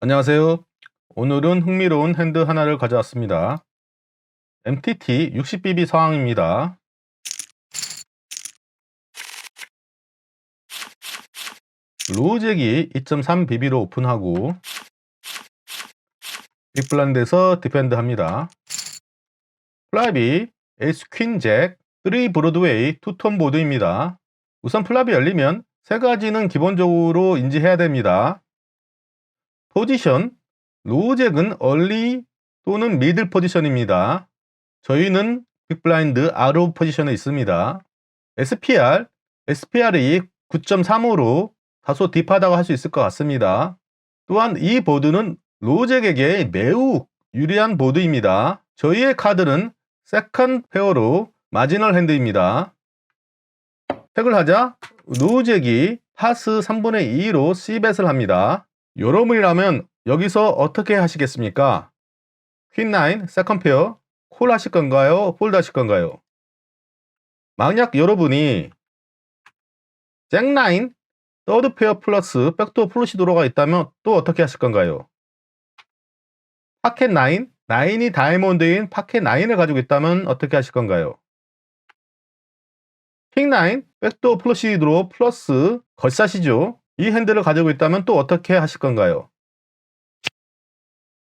안녕하세요. 오늘은 흥미로운 핸드 하나를 가져왔습니다. MTT 60BB 상황입니다. 로우잭이 2.3BB로 오픈하고 빅블라인드에서 디펜드 합니다. 플랍이 에이스 퀸잭 3 브로드웨이 투톤 보드입니다. 우선 플랍이 열리면 세 가지는 기본적으로 인지해야 됩니다. 포지션, 로우잭은 얼리 또는 미들 포지션입니다. 저희는 빅블라인드 아웃 포지션에 있습니다. SPR이 9.35로 다소 딥하다고 할 수 있을 것 같습니다. 또한 이 보드는 로우잭에게 매우 유리한 보드입니다. 저희의 카드는 세컨드 페어로 마지널 핸드입니다. 택을 하자 로우잭이 파스 3분의 2로 C벳을 합니다. 여러분이라면 여기서 어떻게 하시겠습니까? 퀸9 세컨드 페어 콜 하실 건가요? 폴드 하실 건가요? 만약 여러분이 잭9 서드 페어 플러스 백도어 플러시 도로가 있다면 또 어떻게 하실 건가요? 파켓 9, 9이 다이아몬드인 파켓 9을 가지고 있다면 어떻게 하실 건가요? 킹9 백도어 플러시 도로 플러스 겉샷이죠. 이 핸들을 가지고 있다면 또 어떻게 하실 건가요?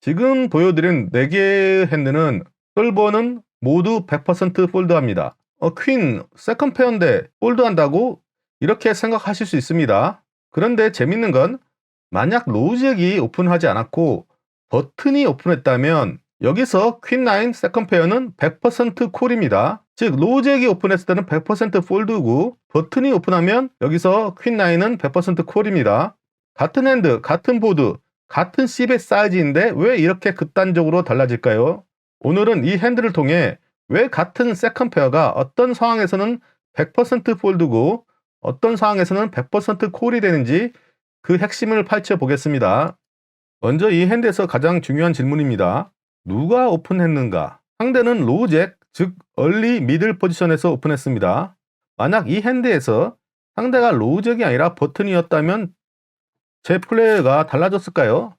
지금 보여드린 4개의 핸드는 솔버는 모두 100% 폴드합니다. 퀸 세컨드 페어인데 폴드한다고? 이렇게 생각하실 수 있습니다. 그런데 재밌는 건 만약 로우잭이 오픈하지 않았고 버튼이 오픈했다면 여기서 퀸9 세컨드 페어는 100% 콜입니다. 즉 로우잭이 오픈했을 때는 100% 폴드고 버튼이 오픈하면 여기서 퀸9은 100% 콜입니다. 같은 핸드, 같은 보드, 같은 C벳 사이즈인데 왜 이렇게 극단적으로 달라질까요? 오늘은 이 핸들을 통해 왜 같은 세컨드 페어가 어떤 상황에서는 100% 폴드고 어떤 상황에서는 100% 콜이 되는지 그 핵심을 파헤쳐 보겠습니다. 먼저 이 핸드에서 가장 중요한 질문입니다. 누가 오픈했는가? 상대는 로우잭, 즉 얼리 미들 포지션에서 오픈했습니다. 만약 이 핸드에서 상대가 로우잭이 아니라 버튼이었다면 제 플레이가 달라졌을까요?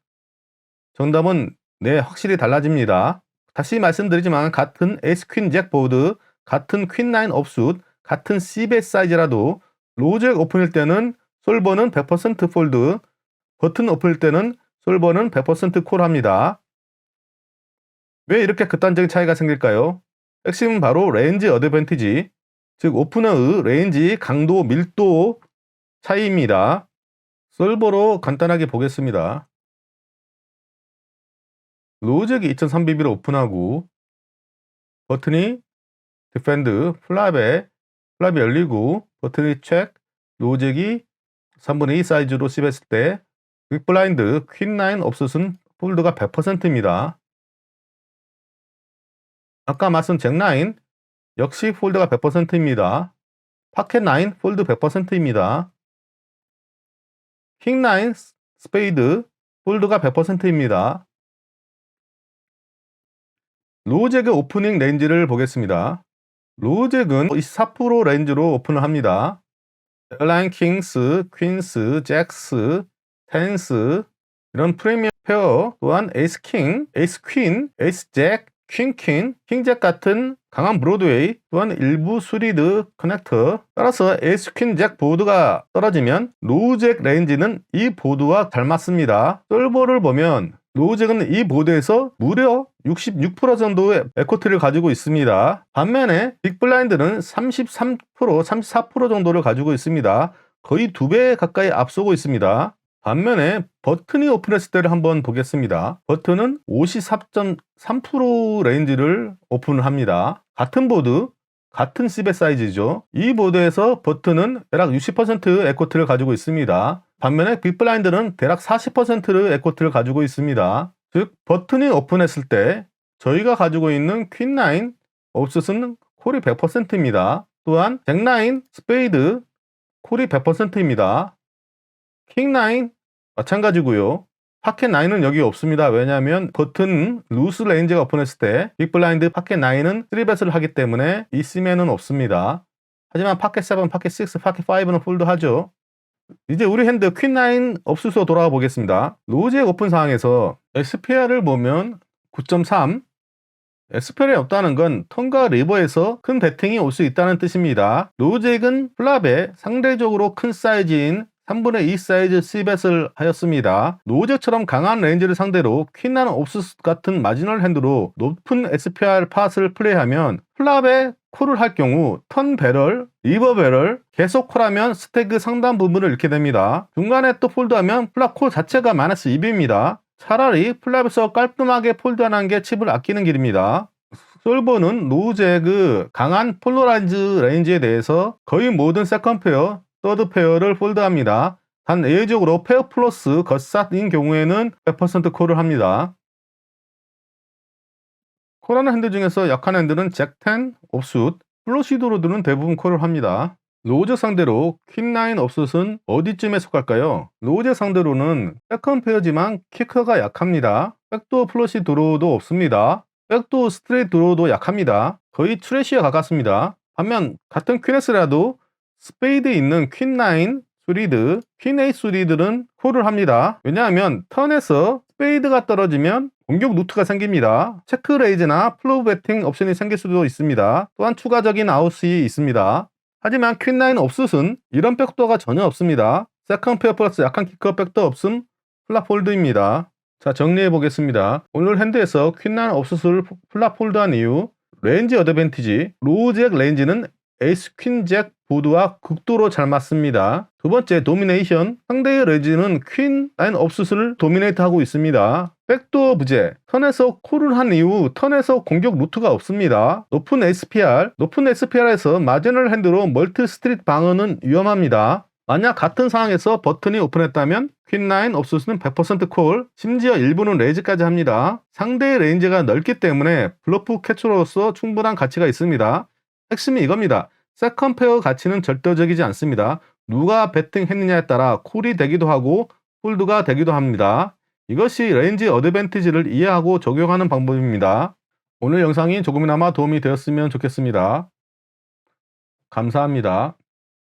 정답은 네, 확실히 달라집니다. 다시 말씀드리지만 같은 에이스 퀸 잭 보드, 같은 퀸9 업숫, 같은 C벳 사이즈라도 로우잭 오픈일 때는 솔버는 100% 폴드, 버튼 오픈일 때는 솔버는 100% 콜합니다. 왜 이렇게 극단적인 차이가 생길까요? 핵심은 바로 레인지 어드밴티지, 즉 오프너의 레인지, 강도, 밀도 차이입니다. 솔버로 간단하게 보겠습니다. 로우잭이 2.3BB로 오픈하고 버튼이 디펜드, 플랍이 열리고 버튼이 체크, 로우잭이 3분의 2 사이즈로 씹었을 때 빅블라인드, 퀸9 업숫은 폴드가 100%입니다. 아까 말씀 잭9 역시 폴드가 100%입니다. 파켓9 폴드 100%입니다. 킹9 스페이드 폴드가 100%입니다. 로우잭의 오프닝 레인지를 보겠습니다. 로우잭은 24% 레인지로 오픈을 합니다. 에어라인 킹스, 퀸스, 잭스, 텐스 이런 프리미엄 페어 또한 에이스 킹, 에이스 퀸, 에이스 잭, 퀸, 킹잭 같은 강한 브로드웨이 또한 일부 수리드 커넥터 따라서 에이스 퀸잭 보드가 떨어지면 로우잭 레인지는 이 보드와 닮았습니다. 솔버를 보면 로우잭은 이 보드에서 무려 66% 정도의 에코트를 가지고 있습니다. 반면에 빅블라인드는 33%, 34% 정도를 가지고 있습니다. 거의 2배 가까이 앞서고 있습니다. 반면에 버튼이 오픈했을 때를 한번 보겠습니다. 버튼은 54.3% 레인지를 오픈을 합니다. 같은 보드, 같은 C벳 사이즈죠. 이 보드에서 버튼은 대략 60% 에코트를 가지고 있습니다. 반면에 빅블라인드는 대략 40%의 에코트를 가지고 있습니다. 즉 버튼이 오픈했을 때 저희가 가지고 있는 퀸9 업숫은 콜이 100%입니다. 또한 잭9 스페이드 콜이 100%입니다. 킹9 마찬가지고요. 파켓9은 여기 없습니다. 왜냐하면 버튼 루스 레인지가 오픈했을 때 빅블라인드 파켓9은 3벳을 하기 때문에 있으면은 없습니다. 하지만 파켓7, 파켓6, 파켓5는 폴드하죠. 이제 우리 핸드 퀸9 업수소 돌아가 보겠습니다. 로우잭 오픈 상황에서 SPR을 보면 9.3, SPR이 없다는 건 턴과 리버에서 큰 배팅이 올 수 있다는 뜻입니다. 로우잭은 플랍에 상대적으로 큰 사이즈인 3분의 2 사이즈 C벳을 하였습니다. 로우잭처럼 강한 레인지를 상대로 퀸9 옵수스 같은 마지널 핸드로 높은 SPR 팟을 플레이하면 플랍에 콜을 할 경우 턴 배럴, 리버 배럴, 계속 콜하면 스태그 상당 부분을 잃게 됩니다. 중간에 또 폴드하면 플랍 콜 자체가 마이너스 2B입니다. 차라리 플랍에서 깔끔하게 폴드하는 게 칩을 아끼는 길입니다. 솔버는 로우잭의 강한 폴러라이즈 레인지에 대해서 거의 모든 세컨 페어, 서드 페어를 폴드합니다. 단 예외적으로 페어 플러스 겉샷인 경우에는 100% 콜을 합니다. 콜하는 핸드 중에서 약한 핸드는 잭10, 옵숫, 플러시드로드는 대부분 콜을 합니다. 로우잭 상대로 퀸9 옵숫은 어디쯤에 속할까요? 로우잭 상대로는 세컨 페어지만 키커가 약합니다. 백도어 플러시 드로우도 없습니다. 백도어 스트레이트 드로우도 약합니다. 거의 트래쉬에 가깝습니다. 반면 같은 퀸에스라도 스페이드 있는 퀸9 수리드, 퀸8 수리들은 콜을 합니다. 왜냐하면 턴에서 스페이드가 떨어지면 공격 루트가 생깁니다. 체크 레이즈나 플로우 배팅 옵션이 생길 수도 있습니다. 또한 추가적인 아웃이 있습니다. 하지만 퀸9 옵숫은 이런 백도어가 전혀 없습니다. 세컨 페어 플러스 약한 키커 백도어 없음 플랍 폴드입니다. 자, 정리해 보겠습니다. 오늘 핸드에서 퀸9 옵숫을 플랍 폴드한 이유, 레인지 어드밴티지, 로우잭 레인지는 에이스 퀸잭 보드와 극도로 잘 맞습니다. 두 번째, 도미네이션. 상대의 레인지는 퀸9 옵숫을 도미네이트하고 있습니다. 백도어 부재. 턴에서 콜을 한 이후 턴에서 공격 루트가 없습니다. 높은 SPR에서 마지널 핸드로 멀티 스트릿 방어는 위험합니다. 만약 같은 상황에서 버튼이 오픈했다면 퀸9 옵숫은 100% 콜, 심지어 일부는 레이즈까지 합니다. 상대의 레인지가 넓기 때문에 블러프 캐처로서 충분한 가치가 있습니다. 핵심이 이겁니다. 세컨 페어 가치는 절대적이지 않습니다. 누가 배팅했느냐에 따라 콜이 되기도 하고 폴드가 되기도 합니다. 이것이 레인지 어드밴티지를 이해하고 적용하는 방법입니다. 오늘 영상이 조금이나마 도움이 되었으면 좋겠습니다. 감사합니다.